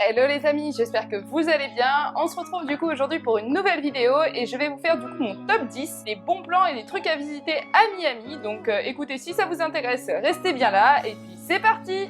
Hello les amis, j'espère que vous allez bien. On se retrouve du coup aujourd'hui pour une nouvelle vidéo et je vais vous faire du coup mon top 10 des bons plans et des trucs à visiter à Miami. Donc écoutez, si ça vous intéresse, restez bien là et puis c'est parti!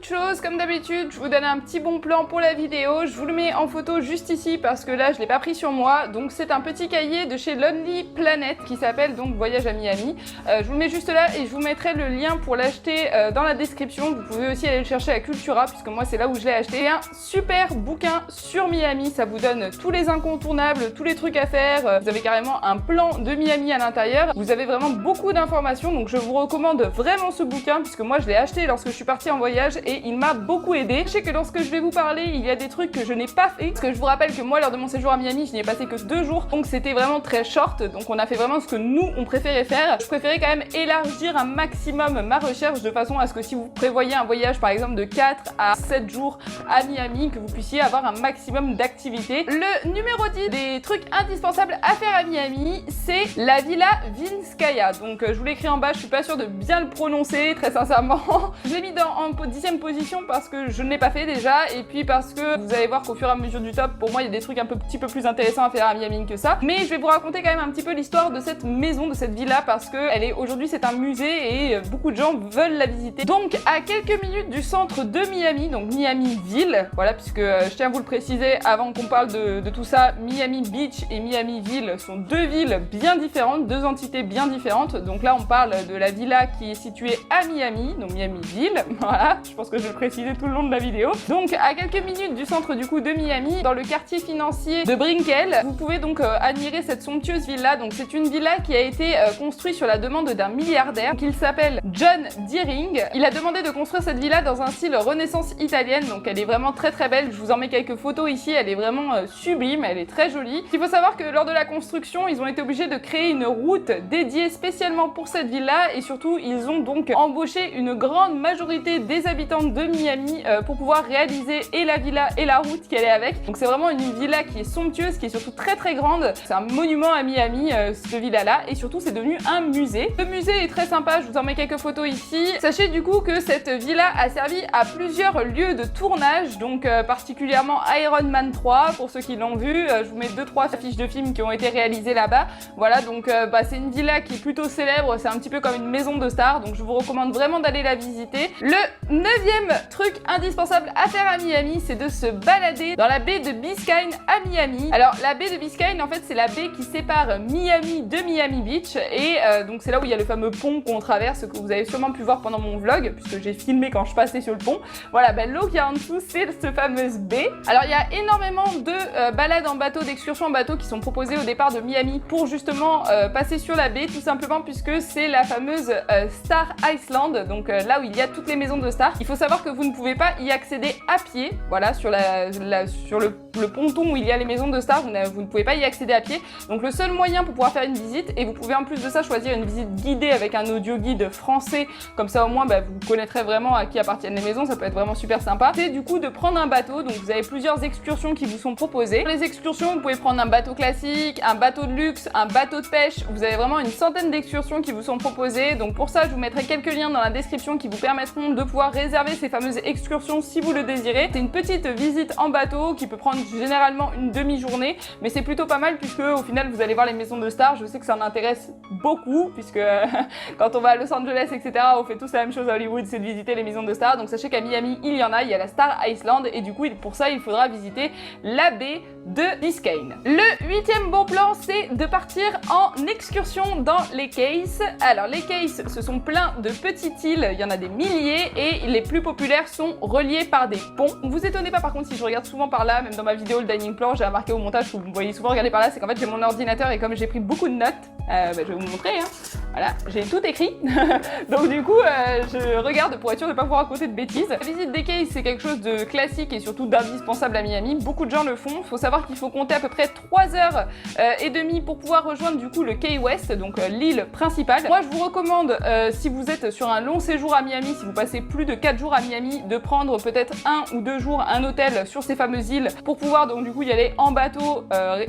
Chose, comme d'habitude, je vous donne un petit bon plan pour la vidéo, je vous le mets en photo juste ici parce que là je l'ai pas pris sur moi, donc c'est un petit cahier de chez Lonely Planet qui s'appelle donc Voyage à Miami. Je vous le mets juste là et je vous mettrai le lien pour l'acheter dans la description. Vous pouvez aussi aller le chercher à Cultura puisque moi c'est là où je l'ai acheté. C'est un super bouquin sur Miami, ça vous donne tous les incontournables, tous les trucs à faire, vous avez carrément un plan de Miami à l'intérieur, vous avez vraiment beaucoup d'informations, donc je vous recommande vraiment ce bouquin puisque moi je l'ai acheté lorsque je suis partie en voyage et il m'a beaucoup aidé. Sachez que lorsque je vais vous parler, il y a des trucs que je n'ai pas fait. Parce que je vous rappelle que moi, lors de mon séjour à Miami, je n'y ai passé que 2 jours. Donc c'était vraiment très short. Donc on a fait vraiment ce que nous, on préférait faire. Je préférais quand même élargir un maximum ma recherche de façon à ce que si vous prévoyez un voyage, par exemple, de 4 à 7 jours à Miami, que vous puissiez avoir un maximum d'activités. Le numéro 10 des trucs indispensables à faire à Miami, c'est la Villa Vinskaya. Donc je vous l'écris en bas, je suis pas sûre de bien le prononcer, très sincèrement. Je l'ai mis en 10e position parce que je ne l'ai pas fait déjà et puis parce que vous allez voir qu'au fur et à mesure du top, pour moi il y a des trucs un petit peu plus intéressants à faire à Miami que ça. Mais je vais vous raconter quand même un petit peu l'histoire de cette maison, de cette villa, parce que elle est aujourd'hui c'est un musée et beaucoup de gens veulent la visiter. Donc à quelques minutes du centre de Miami, donc Miami Ville, voilà, puisque je tiens à vous le préciser avant qu'on parle de tout ça, Miami Beach et Miami Ville sont deux villes bien différentes, deux entités bien différentes. Donc là on parle de la villa qui est située à Miami, donc Miami Ville, voilà, je pense que je vais le préciser tout le long de la vidéo. Donc à quelques minutes du centre du coup de Miami, dans le quartier financier de Brickell, vous pouvez donc admirer cette somptueuse villa. Donc c'est une villa qui a été construite sur la demande d'un milliardaire qui s'appelle John Deering. Il a demandé de construire cette villa dans un style renaissance italienne, donc elle est vraiment très très belle. Je vous en mets quelques photos ici, elle est vraiment sublime, elle est très jolie. Il faut savoir que lors de la construction, ils ont été obligés de créer une route dédiée spécialement pour cette villa et surtout ils ont donc embauché une grande majorité des habitants de Miami pour pouvoir réaliser et la villa et la route qu'elle est avec. Donc c'est vraiment une villa qui est somptueuse, qui est surtout très très grande. C'est un monument à Miami, cette villa là, et surtout c'est devenu un musée. Le musée est très sympa, je vous en mets quelques photos ici. Sachez du coup que cette villa a servi à plusieurs lieux de tournage, donc particulièrement Iron Man 3 pour ceux qui l'ont vu. Je vous mets 2-3 affiches de films qui ont été réalisées là-bas. Voilà, donc c'est une villa qui est plutôt célèbre, c'est un petit peu comme une maison de stars, donc je vous recommande vraiment d'aller la visiter. Le 9e truc indispensable à faire à Miami, c'est de se balader dans la baie de Biscayne à Miami. Alors la baie de Biscayne, en fait c'est la baie qui sépare Miami de Miami Beach et donc c'est là où il y a le fameux pont qu'on traverse, que vous avez sûrement pu voir pendant mon vlog puisque j'ai filmé quand je passais sur le pont. Voilà, l'eau qui est en dessous c'est cette fameuse baie. Alors il y a énormément de balades en bateau, d'excursions en bateau qui sont proposées au départ de Miami pour justement passer sur la baie, tout simplement puisque c'est la fameuse Star Island, donc là où il y a toutes les maisons de stars. Il faut savoir que vous ne pouvez pas y accéder à pied, voilà, sur le ponton où il y a les maisons de stars, vous ne pouvez pas y accéder à pied. Donc le seul moyen pour pouvoir faire une visite, et vous pouvez en plus de ça choisir une visite guidée avec un audio guide français, comme ça au moins vous connaîtrez vraiment à qui appartiennent les maisons, ça peut être vraiment super sympa. C'est du coup de prendre un bateau, donc vous avez plusieurs excursions qui vous sont proposées. Pour les excursions, vous pouvez prendre un bateau classique, un bateau de luxe, un bateau de pêche, vous avez vraiment une centaine d'excursions qui vous sont proposées. Donc pour ça, je vous mettrai quelques liens dans la description qui vous permettront de pouvoir réserver ces fameuses excursions si vous le désirez. C'est une petite visite en bateau qui peut prendre généralement une demi-journée, mais c'est plutôt pas mal puisque au final vous allez voir les maisons de stars. Je sais que ça en intéresse beaucoup puisque quand on va à Los Angeles etc, on fait tous la même chose à Hollywood, c'est de visiter les maisons de stars. Donc sachez qu'à Miami il y en a, il y a la Star Island et du coup pour ça il faudra visiter la baie de Biscayne. Le 8e bon plan, c'est de partir en excursion dans les Cays. Alors les Cays, ce sont plein de petites îles, il y en a des milliers et les plus populaires sont reliés par des ponts. Ne vous étonnez pas par contre si je regarde souvent par là, même dans ma vidéo le dining plan, j'ai remarqué au montage que vous me voyez souvent regarder par là, c'est qu'en fait j'ai mon ordinateur et comme j'ai pris beaucoup de notes, je vais vous montrer. Voilà, j'ai tout écrit. Donc du coup, je regarde pour être sûr de ne pas vous raconter de bêtises. La visite des cays, c'est quelque chose de classique et surtout d'indispensable à Miami. Beaucoup de gens le font. Il faut savoir qu'il faut compter à peu près 3h30 pour pouvoir rejoindre du coup le Key West, donc l'île principale. Moi, je vous recommande, si vous êtes sur un long séjour à Miami, si vous passez plus de 4 jours à Miami, de prendre peut-être 1 ou 2 jours un hôtel sur ces fameuses îles pour pouvoir donc du coup y aller en bateau,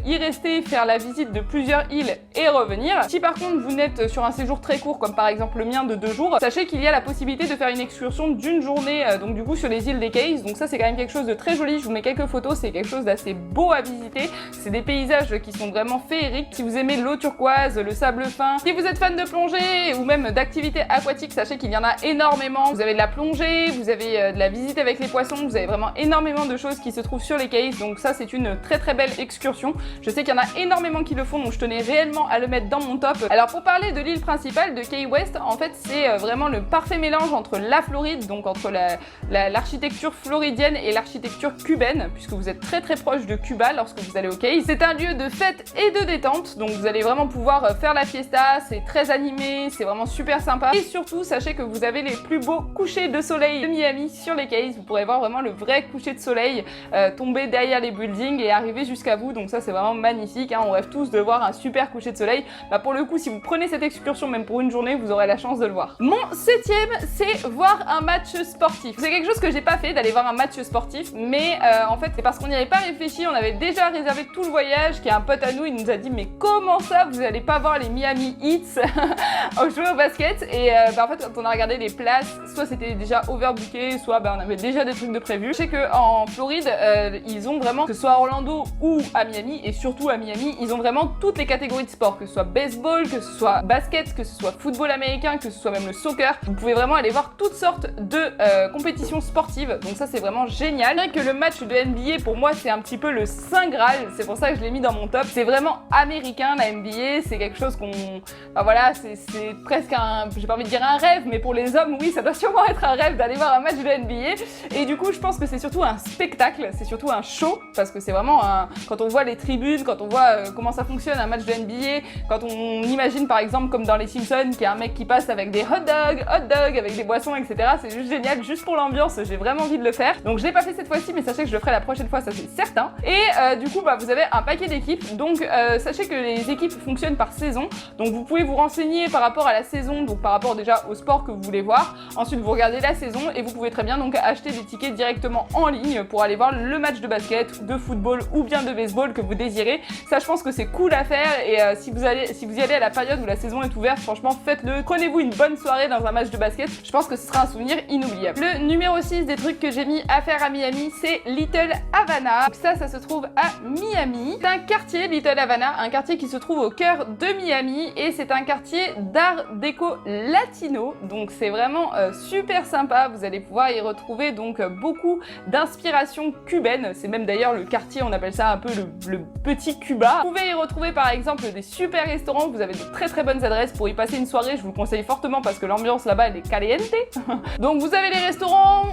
y rester, faire la visite de plusieurs îles et revenir. Si par contre vous n'êtes sur un séjour très court, comme par exemple le mien de 2 jours, sachez qu'il y a la possibilité de faire une excursion d'une journée, donc du coup sur les îles des Cays. Donc ça c'est quand même quelque chose de très joli. Je vous mets quelques photos, c'est quelque chose d'assez beau à visiter. C'est des paysages qui sont vraiment féeriques. Si vous aimez l'eau turquoise, le sable fin, si vous êtes fan de plongée ou même d'activités aquatiques, sachez qu'il y en a énormément. Vous avez de la plongée, vous avez de la visite avec les poissons, vous avez vraiment énormément de choses qui se trouvent sur les Cays. Donc ça c'est une très très belle excursion. Je sais qu'il y en a énormément qui le font, donc je tenais réellement à le mettre dans mon top. Alors pour parler de l'île principale de Key West, en fait c'est vraiment le parfait mélange entre la Floride, donc entre l'architecture floridienne et l'architecture cubaine, puisque vous êtes très très proche de Cuba lorsque vous allez au Cays. C'est un lieu de fête et de détente, donc vous allez vraiment pouvoir faire la fiesta, c'est très animé, c'est vraiment super sympa. Et surtout, sachez que vous avez les plus beaux couchers de soleil de Miami sur les Cays. Vous pourrez voir vraiment le vrai coucher de soleil tomber derrière les buildings et arriver jusqu'à vous, donc ça c'est vraiment magnifique, hein. On rêve tous de voir un super coucher de soleil. Bah pour le coup, si vous prenez cette excursion même pour une journée, vous aurez la chance de le voir. Mon 7e, c'est voir un match sportif. C'est quelque chose que j'ai pas fait, d'aller voir un match sportif, mais en fait c'est parce qu'on n'y avait pas réfléchi. On avait déjà réservé tout le voyage, qui est un pote à nous, il nous a dit mais comment ça vous allez pas voir les Miami Heat au jouer au basket. Et en fait quand on a regardé les places, soit c'était déjà overbooké, soit on avait déjà des trucs de prévu. Je sais qu'en Floride ils ont vraiment, que ce soit à Orlando ou à Miami, et surtout à Miami, ils ont vraiment toutes les catégories de sport, que ce soit baseball, que ce soit basket, que ce soit football américain, que ce soit même le soccer. Vous pouvez vraiment aller voir toutes sortes de compétitions sportives, donc ça c'est vraiment génial. Bien que le match de NBA pour moi c'est un petit peu le saint graal, c'est pour ça que je l'ai mis dans mon top. C'est vraiment américain la NBA, c'est quelque chose qu'on... Enfin voilà, c'est presque un... j'ai pas envie de dire un rêve, mais pour les hommes oui, ça doit sûrement être un rêve d'aller voir un match de NBA. Et du coup je pense que c'est surtout un spectacle, c'est surtout un show, parce que c'est vraiment un... Quand on voit les tribunes, quand on voit comment ça fonctionne un match de NBA, quand on imagine par exemple comme dans les Simpsons qu'il y a un mec qui passe avec des hot dogs avec des boissons, etc. C'est juste génial, juste pour l'ambiance, j'ai vraiment envie de le faire. Donc je l'ai pas fait cette fois-ci, mais sachez que je le ferai la prochaine fois, ça c'est certain. Et du coup vous avez un paquet d'équipes, donc sachez que les équipes fonctionnent par saison, donc vous pouvez vous renseigner par rapport à la saison, donc par rapport déjà au sport que vous voulez voir. Ensuite vous regardez la saison et vous pouvez très bien donc acheter des tickets directement en ligne pour aller voir le match de basket, de football ou bien de baseball que vous désirez. Ça je pense que c'est cool à faire, et si vous y allez à la période où la saison est ouverte, franchement faites-le. Prenez-vous une bonne soirée dans un match de basket, je pense que ce sera un souvenir inoubliable. Le numéro 6 des trucs que j'ai mis à faire à Miami, c'est Little Havana. Donc ça se trouve à Miami. C'est un quartier, Little Havana, un quartier qui se trouve au cœur de Miami, et c'est un quartier d'art déco latino, donc c'est vraiment super sympa. Vous allez pouvoir y retrouver donc beaucoup d'inspiration cubaine. C'est même d'ailleurs le quartier, on appelle ça un peu le petit Cuba. Vous pouvez y retrouver par exemple des super restaurants, vous avez de très très bonnes adresses pour y passer une soirée, je vous le conseille fortement parce que l'ambiance là-bas elle est caliente. Donc vous avez les restaurants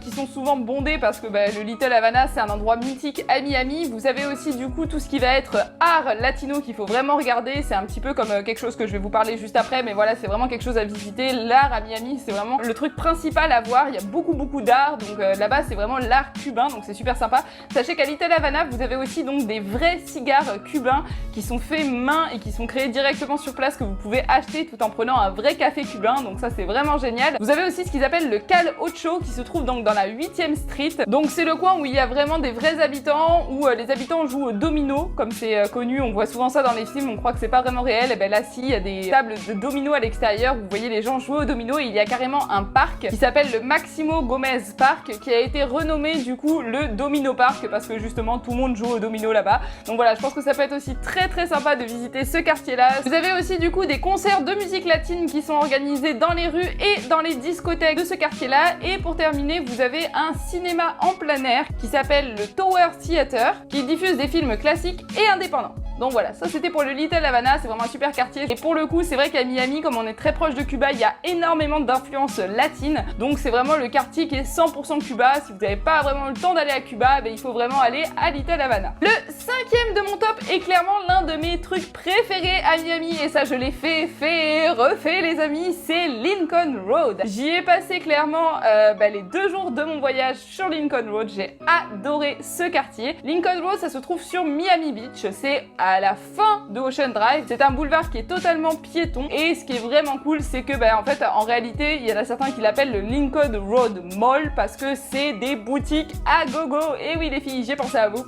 qui sont souvent bondés parce que le Little Havana c'est un endroit mythique à Miami. Vous avez aussi du coup tout ce qui va être art latino qu'il faut vraiment regarder, c'est un petit peu comme quelque chose que je vais vous parler juste après, mais voilà, c'est vraiment quelque chose à visiter. L'art à Miami c'est vraiment le truc principal à voir, il y a beaucoup d'art, donc là-bas c'est vraiment l'art cubain, donc c'est super sympa. Sachez qu'à Little Havana vous avez aussi donc des vrais cigares cubains qui sont faits main et qui sont créés directement sur place, que vous pouvez acheter tout en prenant un vrai café cubain, donc ça c'est vraiment génial. Vous avez aussi ce qu'ils appellent le Cal Ocho qui se trouve donc dans la 8e street, donc c'est le coin où il y a vraiment des vrais habitants, où les habitants jouent au domino, comme c'est connu, on voit souvent ça dans les films, on croit que c'est pas vraiment réel, et ben là si, il y a des tables de domino à l'extérieur, vous voyez les gens jouer au domino, et il y a carrément un parc qui s'appelle le Maximo Gomez Park, qui a été renommé du coup le Domino Park, parce que justement tout le monde joue au domino là-bas. Donc voilà, je pense que ça peut être aussi très très sympa de visiter ce quartier-là. Vous avez aussi du coup des concerts de musique latine qui sont organisés dans les rues et dans les discothèques de ce quartier-là. Et pour terminer, vous avez un cinéma en plein air qui s'appelle le Tower Theater, qui diffuse des films classiques et indépendants. Donc voilà, ça c'était pour le Little Havana, c'est vraiment un super quartier. Et pour le coup, c'est vrai qu'à Miami, comme on est très proche de Cuba, il y a énormément d'influence latine. Donc c'est vraiment le quartier qui est 100% Cuba. Si vous n'avez pas vraiment le temps d'aller à Cuba, il faut vraiment aller à Little Havana. Le cinquième de mon top est clairement l'un de mes trucs préférés à Miami, et ça je l'ai fait et refait les amis, c'est Lincoln Road. J'y ai passé clairement les 2 jours de mon voyage sur Lincoln Road. J'ai adoré ce quartier. Lincoln Road, ça se trouve sur Miami Beach, c'est à la fin de Ocean Drive. C'est un boulevard qui est totalement piéton, et ce qui est vraiment cool, c'est que en fait en réalité il y en a certains qui l'appellent le Lincoln Road Mall parce que c'est des boutiques à gogo. Et oui les filles, j'ai pensé à vous.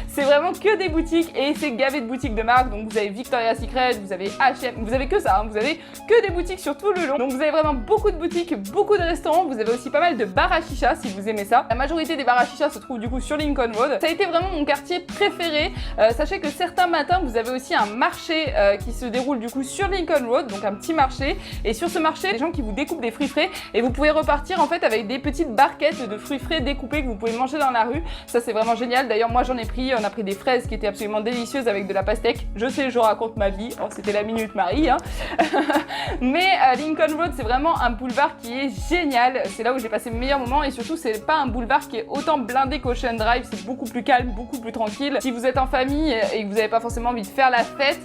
C'est vraiment que des boutiques, et c'est gavé de boutiques de marque. Donc vous avez Victoria's Secret, vous avez H&M, vous avez que ça, hein. Vous avez que des boutiques sur tout le long. Donc vous avez vraiment beaucoup de boutiques, beaucoup de restaurants. Vous avez aussi pas mal de bars à chicha si vous aimez ça. La majorité des bars à chicha se trouvent du coup sur Lincoln Road. Ça a été vraiment mon quartier préféré. Sachez que certains matins vous avez aussi un marché qui se déroule du coup sur Lincoln Road, donc un petit marché. Et sur ce marché, des gens qui vous découpent des fruits frais, et vous pouvez repartir en fait avec des petites barquettes de fruits frais découpés que vous pouvez manger dans la rue. Ça c'est vraiment génial. D'ailleurs moi j'en ai pris, on a pris des fraises qui étaient absolument délicieuses avec de la pastèque. Je sais, je raconte ma vie. Oh, c'était la minute Marie, hein. Mais Lincoln Road, c'est vraiment un boulevard qui est génial. C'est là où j'ai passé mes meilleurs moments, et surtout c'est pas un boulevard qui est autant blindé qu'Ocean Drive. C'est beaucoup plus calme, beaucoup plus tranquille. Si vous êtes en famille et que vous n'avez pas forcément envie de faire la fête,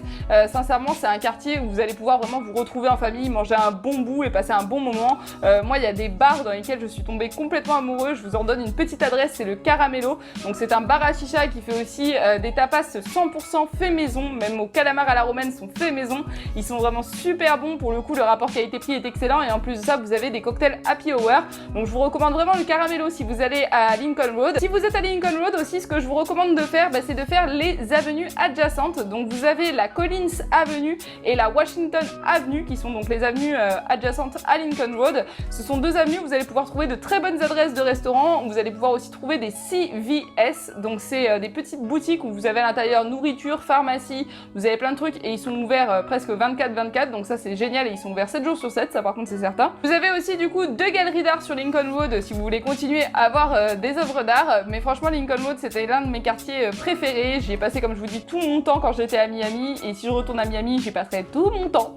sincèrement c'est un quartier où vous allez pouvoir vraiment vous retrouver en famille, manger un bon bout et passer un bon moment. Moi il y a des bars dans lesquels je suis tombée complètement amoureuse. Je vous en donne une petite adresse, c'est le Caramello. Donc c'est un bar à chicha qui fait aussi des tapas 100% fait maison. Même aux calamars à la romaine sont faits maison. Ils sont vraiment super bons. Pour le coup le rapport qualité-prix est excellent, et en plus de ça vous avez des cocktails happy hour. Donc je vous recommande vraiment le Caramello si vous allez à Lincoln Road. Si vous êtes à Lincoln Road aussi, ce que je vous recommande de faire, c'est de faire les avenues adjacentes. Donc vous avez la Collins Avenue et la Washington Avenue qui sont donc les avenues adjacentes à Lincoln Road. Ce sont 2 avenues où vous allez pouvoir trouver de très bonnes adresses de restaurants. Vous allez pouvoir aussi trouver des CVS, donc c'est des petites boutiques où vous avez à l'intérieur nourriture, pharmacie, vous avez plein de trucs, et ils sont ouverts presque 24/24, donc ça c'est génial, et ils sont ouverts 7 jours sur 7, ça par contre c'est certain. Vous avez aussi du coup 2 galeries d'art sur Lincoln Road si vous voulez continuer à avoir des œuvres d'art. Mais franchement Lincoln Road c'était l'un de mes quartiers préférés. J'y ai passé, comme je vous dis, tout mon temps quand j'étais à Miami, et si je retourne à Miami j'y passerai tout mon temps.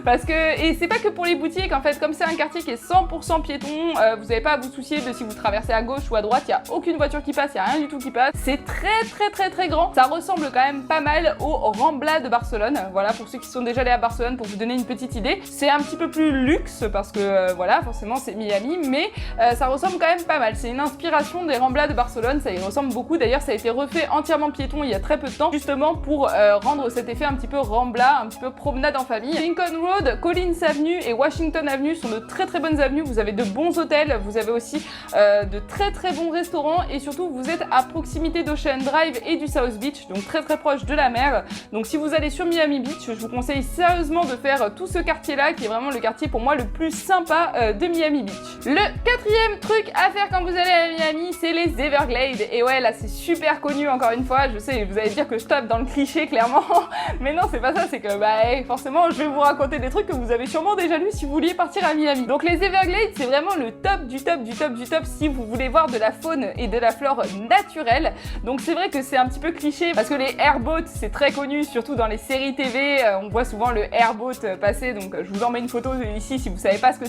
Parce que, et c'est pas que pour les boutiques en fait, comme c'est un quartier qui est 100% piéton, vous n'avez pas à vous soucier de si vous traversez à gauche ou à droite, il n'y a aucune voiture qui passe, il n'y a rien du tout qui passe. C'est très grand. Ça ressemble quand même pas mal au Rambla de Barcelone. Voilà, pour ceux qui sont déjà allés à Barcelone, pour vous donner une petite idée. C'est un petit peu plus luxe parce que voilà, forcément c'est Miami, mais ça ressemble quand même pas mal. C'est une inspiration des Ramblas de Barcelone, ça y ressemble beaucoup. D'ailleurs ça a été refait entièrement piéton il y a très peu de temps, justement pour rendre cet effet un petit peu Rambla, un petit peu promenade en famille. Lincoln Road, Collins Avenue et Washington Avenue sont de très bonnes avenues. Vous avez de bons hôtels, vous avez aussi de très bons restaurants, et surtout vous êtes à proximité d'Ocean Drive et du South Beach, donc très proche de la mer. Donc si vous allez sur Miami Beach, je vous conseille sérieusement de faire tout ce quartier là, qui est vraiment le quartier pour moi le plus sympa de Miami Beach. Le 4e truc à faire quand vous allez à Miami, c'est les Everglades. Et ouais, là c'est super connu, encore une fois, je sais, vous allez dire que je tape dans le cliché clairement, mais non c'est pas ça, c'est que forcément je vais vous raconter des trucs que vous avez sûrement déjà lus si vous vouliez partir à Miami. Donc les Everglades c'est vraiment le top du top si vous voulez voir de la faune et de la flore naturelle. Donc c'est vrai que c'est un petit peu cliché parce que les airboats c'est très connu, surtout dans les séries TV, on voit souvent le airboat passer. Donc je vous en mets une photo ici si vous savez pas ce que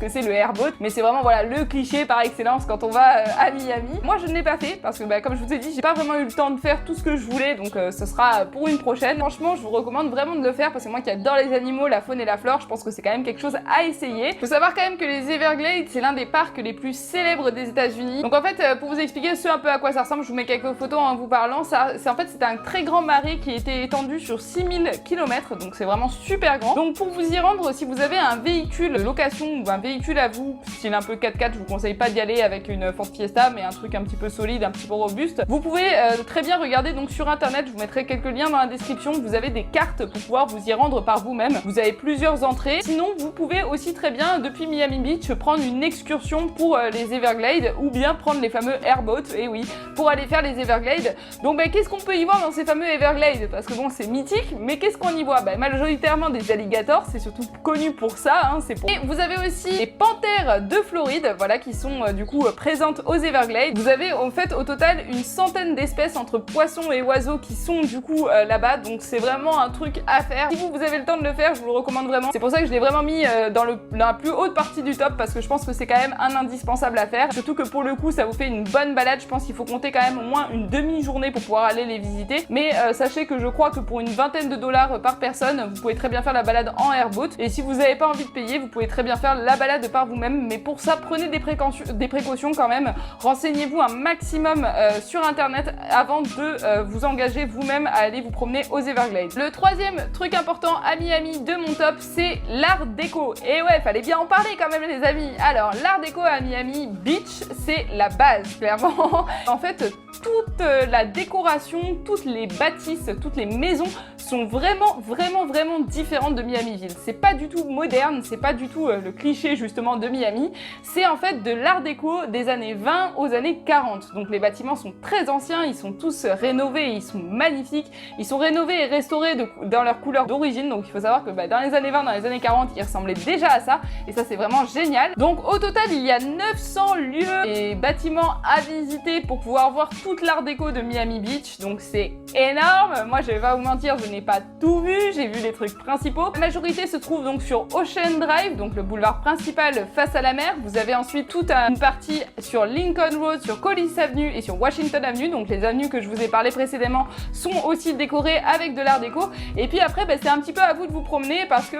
c'est le airboat, mais c'est vraiment voilà le cliché par excellence quand on va à Miami. Moi je ne l'ai pas fait parce que comme je vous ai dit, j'ai pas vraiment eu le temps de faire tout ce que je voulais, donc ce sera pour une prochaine. Franchement je vous recommande vraiment de le faire parce que moi qui adore les animaux, la faune et la flore, je pense que c'est quand même quelque chose à essayer. Faut savoir quand même que les Everglades c'est l'un des parcs les plus célèbres des États-Unis. Donc en fait pour vous expliquer un peu à quoi ça ressemble, je vous mets quelques photos en vous parlant. C'est un très grand marais qui était étendu sur 6000 km, donc c'est vraiment super grand. Donc pour vous y rendre, si vous avez un véhicule de location ou un véhicule à vous, style un peu 4x4, je vous conseille pas d'y aller avec une Ford Fiesta, mais un truc un petit peu solide, un petit peu robuste. Vous pouvez très bien regarder donc sur internet, je vous mettrai quelques liens dans la description, vous avez des cartes pour pouvoir vous y rendre par vous-même. Vous avez plusieurs entrées. Sinon, vous pouvez aussi très bien, depuis Miami Beach, prendre une excursion pour les Everglades ou bien prendre les fameux airboats, et oui, pour aller faire les Everglades. Donc qu'est-ce qu'on peut y voir dans ces fameux Everglades? Parce que bon, c'est mythique, mais qu'est-ce qu'on y voit? Majoritairement des alligators, c'est surtout connu pour ça, hein, Et vous avez aussi les panthères de Floride, voilà, qui sont du coup présentes aux Everglades. Vous avez en fait au total une centaine d'espèces entre poissons et oiseaux qui sont du coup là-bas, donc c'est vraiment un truc à faire. Si vous avez le temps de le faire, je vous le recommande vraiment. C'est pour ça que je l'ai vraiment mis dans la plus haute partie du top, parce que je pense que c'est quand même un indispensable à faire. Surtout que pour le coup, ça vous fait une bonne balade. Je pense qu'il faut compter quand même au moins une demi-journée pour pouvoir aller les visiter. Mais sachez que je crois que pour une vingtaine de dollars par personne, vous pouvez très bien faire la balade en airboat. Et si vous n'avez pas envie de payer, vous pouvez très bien faire la balade par vous-même. Mais pour ça, prenez des précautions quand même. Renseignez-vous un maximum sur internet avant de vous engager vous-même à aller vous promener aux Everglades. Le troisième truc important à Miami de mon top, c'est l'art déco. Et ouais, fallait bien en parler quand même les amis. Alors l'art déco à Miami Beach, c'est la base clairement. En fait, toute la décoration, toutes les bâtisses, toutes les maisons sont vraiment différentes de Miamiville. C'est pas du tout moderne, c'est pas du tout le cliché justement de Miami. C'est en fait de l'art déco des années 20 aux années 40. Donc les bâtiments sont très anciens, ils sont tous rénovés, ils sont magnifiques. Ils sont rénovés et restaurés dans leur couleur d'origine. Donc il faut savoir que dans les années 20, dans les années 40, ils ressemblaient déjà à ça. Et ça c'est vraiment génial. Donc au total, il y a 900 lieux et bâtiments à visiter pour pouvoir voir toute l'art déco de Miami Beach. Donc c'est énorme. Moi je vais pas vous mentir, je n'ai pas tout vu. J'ai vu les trucs principaux. La majorité se trouve donc sur Ocean Drive, donc le boulevard principal face à la mer. Vous avez ensuite toute une partie sur Lincoln Road, sur Collins Avenue et sur Washington Avenue. Donc les avenues que je vous ai parlé précédemment sont aussi décorées avec de l'art déco. Et puis après, c'est un petit peu à vous de vous promener parce que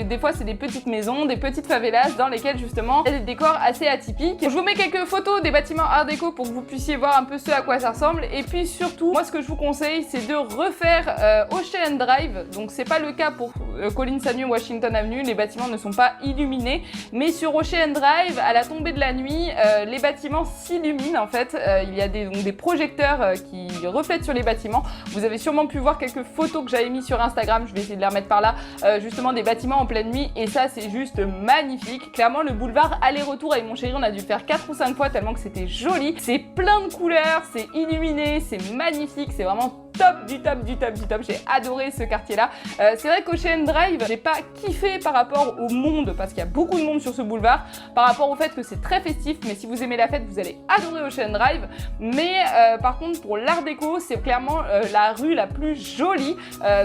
des fois c'est des petites maisons, des petites favelas dans lesquelles justement il y a des décors assez atypiques. Je vous mets quelques photos des bâtiments art déco pour que vous puissiez voir un peu ce à quoi ça ressemble. Et puis surtout, moi ce que je vous conseille, c'est de refaire Ocean Drive. Donc c'est pas le cas pour Collins Avenue, Washington Avenue, les bâtiments ne sont pas illuminés, mais sur Ocean Drive, à la tombée de la nuit, les bâtiments s'illuminent en fait. Il y a des projecteurs qui reflètent sur les bâtiments. Vous avez sûrement pu voir quelques photos que j'avais mis sur Instagram, je vais essayer de les remettre par là, justement des bâtiments en pleine nuit, et ça c'est juste magnifique. Clairement le boulevard aller-retour avec mon chéri, on a dû le faire 4 ou 5 fois tellement que c'était joli. C'est plein de couleurs, c'est illuminé, c'est magnifique, c'est vraiment top du top du top du top. J'ai adoré ce quartier là. C'est vrai qu'Ocean Drive, j'ai pas kiffé par rapport au monde, parce qu'il y a beaucoup de monde sur ce boulevard, par rapport au fait que c'est très festif, mais si vous aimez la fête, vous allez adorer Ocean Drive. Mais par contre pour l'art déco, c'est clairement la rue la plus jolie.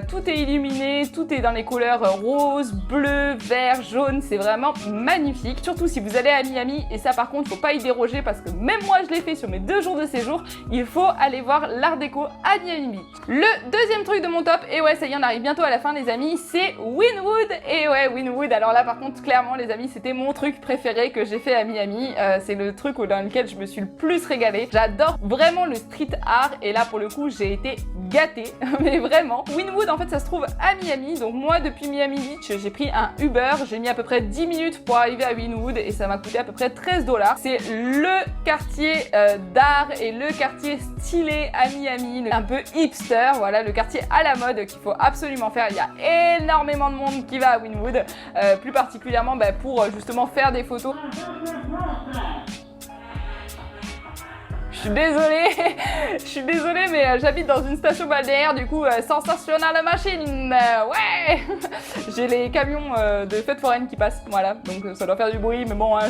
Tout est illuminé, tout est dans les couleurs rose, bleu, vert, jaune, c'est vraiment magnifique. Surtout si vous allez à Miami, et ça par contre faut pas y déroger parce que même moi je l'ai fait sur mes 2 jours de séjour, il faut aller voir l'art déco à Miami. Le deuxième truc de mon top, et ouais ça y est on arrive bientôt à la fin les amis, c'est Wynwood. Et ouais Wynwood, alors là par contre clairement les amis c'était mon truc préféré que j'ai fait à Miami. C'est le truc dans lequel je me suis le plus régalée. J'adore vraiment le street art et là pour le coup j'ai été gâtée mais vraiment. Wynwood en fait ça se trouve à Miami, donc moi depuis Miami Beach j'ai pris un Uber, j'ai mis à peu près 10 minutes pour arriver à Wynwood et ça m'a coûté à peu près 13 $. C'est le quartier d'art et le quartier stylé à Miami, un peu hipster, voilà le quartier à la mode qu'il faut absolument faire. Il y a énormément de monde qui va à Wynwood, plus particulièrement pour justement faire des photos. Je suis désolée, mais j'habite dans une station balnéaire, du coup, sensationnelle machine, ouais. J'ai les camions de fêtes foraines qui passent, voilà, donc ça doit faire du bruit, mais bon, hein,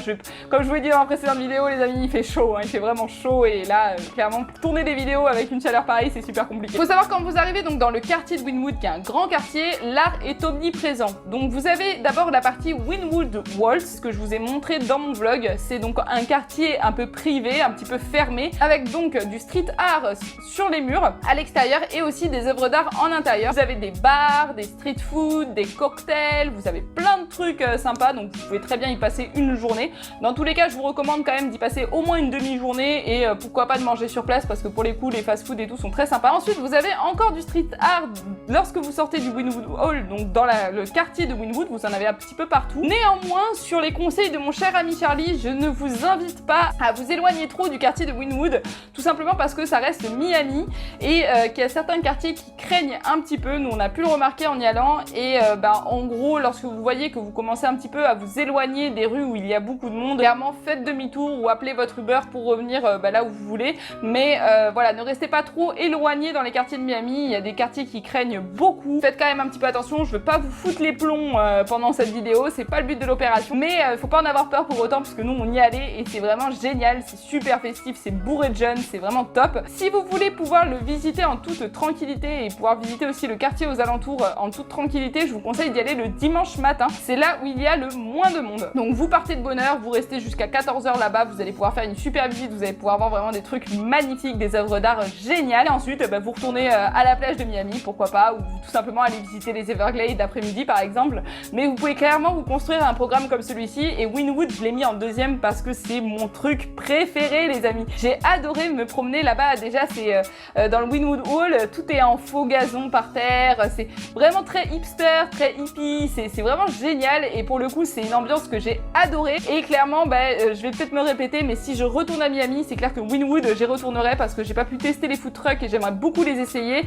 comme je vous l'ai dit dans la précédente vidéo, les amis, il fait chaud, hein, il fait vraiment chaud, et là, clairement, tourner des vidéos avec une chaleur pareille, c'est super compliqué. Faut savoir, quand vous arrivez donc dans le quartier de Wynwood, qui est un grand quartier, l'art est omniprésent. Donc vous avez d'abord la partie Wynwood Waltz, que je vous ai montré dans mon vlog, c'est donc un quartier un peu privé, un petit peu fermé, avec donc du street art sur les murs à l'extérieur et aussi des œuvres d'art en intérieur. Vous avez des bars, des street food, des cocktails, vous avez plein de trucs sympas, donc vous pouvez très bien y passer une journée. Dans tous les cas, je vous recommande quand même d'y passer au moins une demi-journée et pourquoi pas de manger sur place parce que pour les coups, les fast-food et tout sont très sympas. Ensuite, vous avez encore du street art lorsque vous sortez du Wynwood Hall, donc dans le quartier de Wynwood, vous en avez un petit peu partout. Néanmoins, sur les conseils de mon cher ami Charlie, je ne vous invite pas à vous éloigner trop du quartier de Wynwood Wynwood, tout simplement parce que ça reste Miami et qu'il y a certains quartiers qui craignent un petit peu. Nous on a pu le remarquer en y allant et en gros lorsque vous voyez que vous commencez un petit peu à vous éloigner des rues où il y a beaucoup de monde, clairement faites demi-tour ou appelez votre Uber pour revenir là où vous voulez, mais voilà, ne restez pas trop éloignés dans les quartiers de Miami. Il y a des quartiers qui craignent beaucoup, faites quand même un petit peu attention. Je veux pas vous foutre les plombs pendant cette vidéo, c'est pas le but de l'opération, mais faut pas en avoir peur pour autant, parce que nous on y allait et c'est vraiment génial, c'est super festif, c'est bourré de jeunes, c'est vraiment top. Si vous voulez pouvoir le visiter en toute tranquillité et pouvoir visiter aussi le quartier aux alentours en toute tranquillité, je vous conseille d'y aller le dimanche matin, c'est là où il y a le moins de monde. Donc vous partez de bonne heure, vous restez jusqu'à 14 h là-bas, vous allez pouvoir faire une super visite, vous allez pouvoir voir vraiment des trucs magnifiques, des œuvres d'art géniales, et ensuite vous retournez à la plage de Miami, pourquoi pas, ou tout simplement aller visiter les Everglades d'après-midi par exemple. Mais vous pouvez clairement vous construire un programme comme celui-ci, et Wynwood je l'ai mis en deuxième parce que c'est mon truc préféré les amis. J'ai adoré me promener là-bas, déjà c'est dans le Wynwood Hall, tout est en faux gazon par terre, c'est vraiment très hipster, très hippie, c'est vraiment génial, et pour le coup c'est une ambiance que j'ai adorée, et clairement je vais peut-être me répéter, mais si je retourne à Miami, c'est clair que Wynwood j'y retournerai parce que j'ai pas pu tester les food trucks et j'aimerais beaucoup les essayer.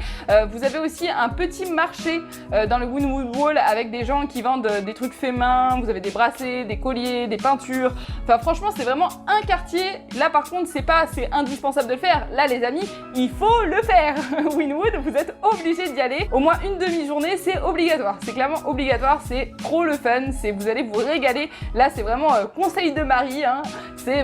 Vous avez aussi un petit marché dans le Wynwood Hall avec des gens qui vendent des trucs faits main, vous avez des bracelets, des colliers, des peintures, enfin franchement c'est vraiment un quartier. Là par contre c'est pas assez indispensable de le faire, là les amis il faut le faire. Wynwood, vous êtes obligés d'y aller, au moins une demi-journée, c'est obligatoire, c'est clairement obligatoire, c'est trop le fun, vous allez vous régaler. Là c'est vraiment conseil de Marie, hein.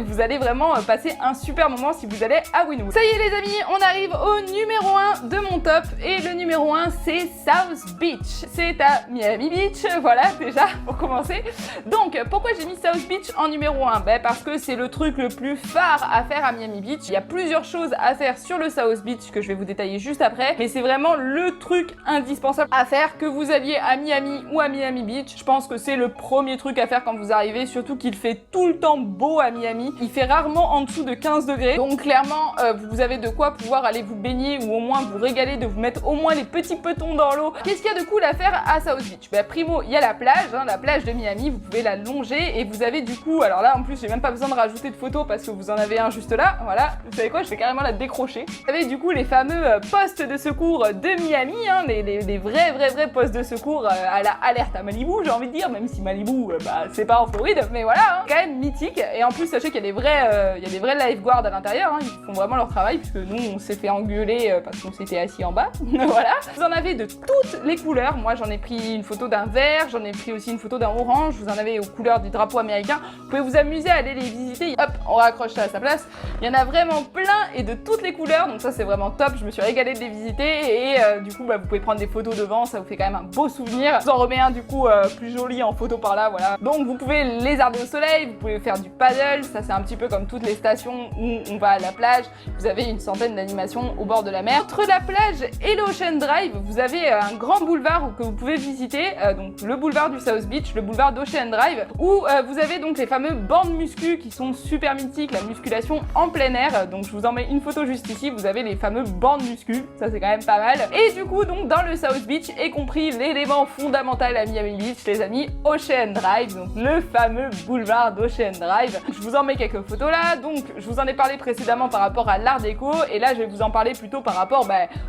Vous allez vraiment passer un super moment si vous allez à Wynwood. Ça y est les amis, on arrive au numéro 1 de mon top, et le numéro 1 c'est South Beach. C'est à Miami Beach, voilà déjà pour commencer. Donc pourquoi j'ai mis South Beach en numéro 1? Parce que c'est le truc le plus phare à faire à Miami Beach. Il y a plusieurs choses à faire sur le South Beach que je vais vous détailler juste après, mais c'est vraiment le truc indispensable à faire, que vous alliez à Miami ou à Miami Beach. Je pense que c'est le premier truc à faire quand vous arrivez, surtout qu'il fait tout le temps beau à Miami. Il fait rarement en dessous de 15 degrés, donc clairement vous avez de quoi pouvoir aller vous baigner ou au moins vous régaler, de vous mettre au moins les petits petons dans l'eau. Qu'est-ce qu'il y a de cool à faire à South Beach? Primo, il y a la plage, hein, la plage de Miami, vous pouvez la longer et vous avez du coup, alors là en plus j'ai même pas besoin de rajouter de photos parce que vous en avez un juste là, voilà, vous savez quoi, je vais carrément la décrocher. Vous avez du coup les fameux postes de secours de Miami, hein, les vrais postes de secours à la alerte à Malibu, j'ai envie de dire, même si Malibu c'est pas en Floride, mais voilà, hein, quand même mythique. Et en plus sachez qu'il y a des vrais lifeguards à l'intérieur, hein, ils font vraiment leur travail, puisque nous on s'est fait engueuler parce qu'on s'était assis en bas. Voilà, vous en avez de toutes les couleurs. Moi j'en ai pris une photo d'un vert, j'en ai pris aussi une photo d'un orange, vous en avez aux couleurs du drapeau américain. Vous pouvez vous amuser à aller les visiter. Hop, on raccroche ça à sa place. Il y en a vraiment plein et de toutes les couleurs, donc ça c'est vraiment top. Je me suis régalée de les visiter, et du coup vous pouvez prendre des photos devant, ça vous fait quand même un beau souvenir. Je vous en remets un du coup plus joli en photo par là, voilà. Donc vous pouvez lézarder au soleil, vous pouvez faire du paddle, ça c'est un petit peu comme toutes les stations où on va à la plage. Vous avez une centaine d'animations au bord de la mer. Entre la plage et l'Ocean Drive, vous avez un grand boulevard que vous pouvez visiter, donc le boulevard du South Beach, le boulevard d'Ocean Drive, où vous avez donc les fameux bandes muscu qui sont super mythiques, la musculation en plein air. Donc je vous en mets une photo juste ici, vous avez les fameux bandes muscu, ça c'est quand même pas mal. Et du coup donc dans le South Beach est compris l'élément fondamental à Miami Beach les amis, Ocean Drive, donc le fameux boulevard d'Ocean Drive. Je vous en mets quelques photos là, donc je vous en ai parlé précédemment par rapport à l'art déco, et là je vais vous en parler plutôt par rapport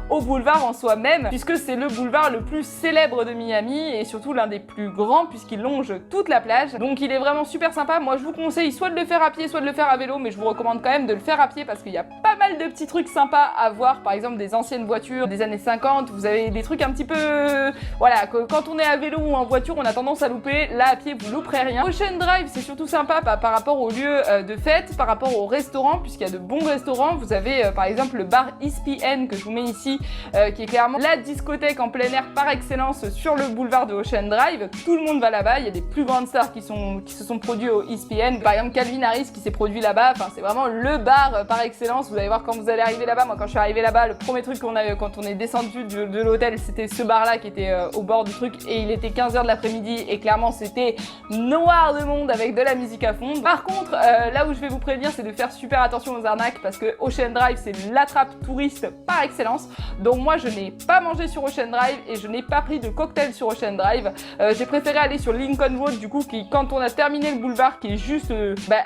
au boulevard en soi-même, puisque c'est le boulevard le plus célèbre de Miami et surtout l'un des plus grands puisqu'il longe toute la plage. Donc il est vraiment super sympa. Moi je vous conseille soit de le faire à pied, soit de le faire à vélo, mais je vous recommande quand même de le faire à pied parce qu'il y a pas mal de petits trucs sympas à voir, par exemple des anciennes voitures des années 50, vous avez des trucs un petit peu... Voilà, quand on est à vélo ou en voiture on a tendance à louper, là à pied vous louperez rien. Ocean Drive c'est surtout sympa par rapport au lieu de fête, par rapport au restaurant, puisqu'il y a de bons restaurants. Vous avez par exemple le bar ESPN que je vous mets ici, qui est clairement la discothèque en plein air par excellence sur le boulevard de Ocean Drive. Tout le monde va là-bas, il y a des plus grandes stars qui se sont produits au ESPN, par exemple Calvin Harris qui s'est produit là-bas. Enfin c'est vraiment le bar par excellence. Vous allez voir quand vous allez arriver là-bas. Moi quand je suis arrivée là-bas, le premier truc qu'on a eu quand on est descendu de l'hôtel, c'était ce bar là qui était au bord du truc, et il était 15 h de l'après-midi et clairement c'était noir de monde avec de la musique à fond. Par contre là où je vais vous prévenir, c'est de faire super attention aux arnaques, parce que Ocean Drive c'est l'attrape touriste par excellence. Donc moi je n'ai pas mangé sur Ocean Drive et je n'ai pas pris de cocktail sur Ocean Drive. J'ai préféré aller sur Lincoln Road du coup, qui quand on a terminé le boulevard, qui est juste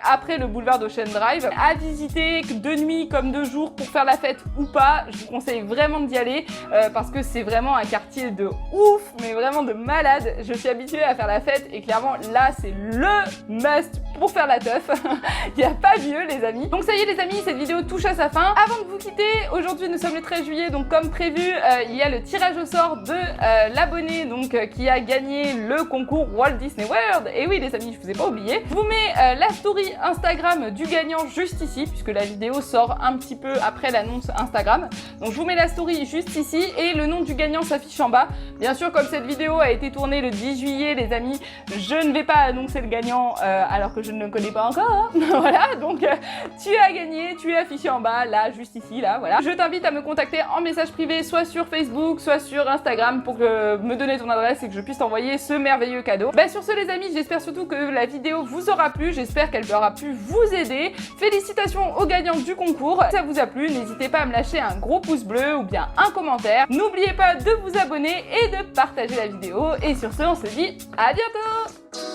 après le boulevard d'Ocean Drive, à visiter journée, de nuit comme de jour pour faire la fête ou pas, je vous conseille vraiment d'y aller parce que c'est vraiment un quartier de ouf, mais vraiment de malade. Je suis habituée à faire la fête et clairement là c'est le must pour faire la teuf. Il n'y a pas mieux les amis. Donc ça y est les amis, cette vidéo touche à sa fin. Avant de vous quitter, aujourd'hui nous sommes le 13 juillet, donc comme prévu, il y a le tirage au sort de l'abonné donc qui a gagné le concours Walt Disney World. Et oui les amis, je vous ai pas oublié. Je vous mets la story Instagram du gagnant juste ici, puisque la vidéo sort un petit peu après l'annonce Instagram. Donc je vous mets la story juste ici et le nom du gagnant s'affiche en bas. Bien sûr, comme cette vidéo a été tournée le 10 juillet les amis, je ne vais pas annoncer le gagnant alors que je ne le connais pas encore. Hein. Voilà, donc tu as gagné, tu es affiché en bas, là, juste ici, là, voilà. Je t'invite à me contacter en message privé, soit sur Facebook, soit sur Instagram pour me donner ton adresse et que je puisse t'envoyer ce merveilleux cadeau. Bah sur ce les amis, j'espère surtout que la vidéo vous aura plu, j'espère qu'elle aura pu vous aider. Félicitations aux gagnants du concours. Si ça vous a plu, n'hésitez pas à me lâcher un gros pouce bleu ou bien un commentaire. N'oubliez pas de vous abonner et de partager la vidéo. Et sur ce, on se dit à bientôt!